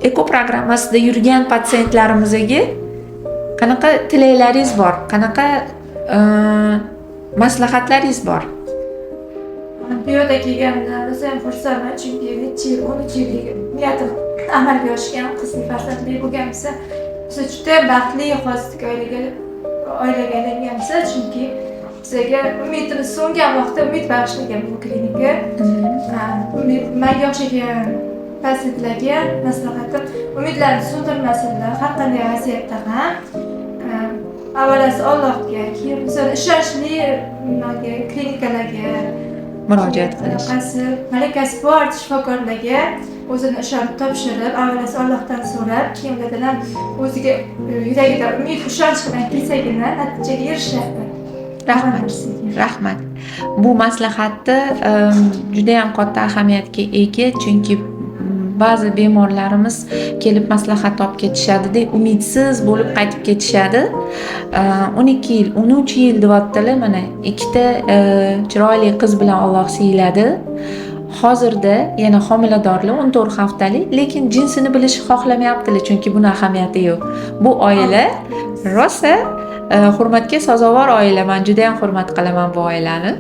eko programmasida yurgan patsientlarimizga qanaqa tilaklaringiz bor, qanaqa maslahatlaringiz bor? Bu yerda kelganimdan rosa ham xursandman, chunki 13 yillik niyatim amalga oshgan, qizli farzandli bo'lganmiz. Biz juda ham baxtli hozirgi oilaga aylanganmiz, chunki bizga umidimiz so'ngan vaqtda umid bag'ishlagan bu klinika. Menga o'xshagan patsientlarga maslahatim, umidlarni so'ndirmasinlar, har qanday vaziyatda ham. Avvalasi Allohga, keyin bizlar ishonchli klinikalarga Murojaat qilish. Malakasi bor shifokorlarga o'zini ishonib topshirib, avvalasi Allohdan so'rab, keyin ham o'ziga yuragida umid, ishonch bilan kelsagina natijaga erishadi. Rahmat. Bu maslahatni juda ham katta ahamiyatga ega, chunki ba'zi bemorlarimiz kelib maslahat olib ketishadi-da, umidsiz bo'lib qaytib ketishadi. 12 yil, 13 yil deyaptilar, mana ikkita chiroyli qiz bilan Alloh siyladi. Hozirda yana homiladorlar 14 haftalik, lekin jinsini bilishni xohlamayaptilar, chunki buni ahamiyati yo'q. Bu oila rosa hurmatga sazovor oila. Men juda ham hurmat qilaman bu oilani.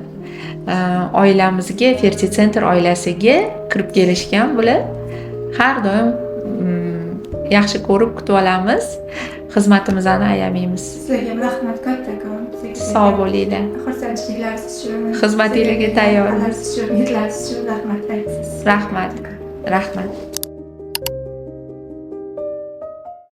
Oilamizga, Ferti Center oilasiga kirib kelishgan bular. Har doim yaxshi ko'rib kutib olamiz. Xizmatimizni ayamaymiz. Sizlarga rahmat kattakon. Sog' bo'linglar. Xursandchiliklaringiz uchun, xizmatingizga tayyormiz. Umidlaringiz uchun rahmat aytasiz. Rahmat.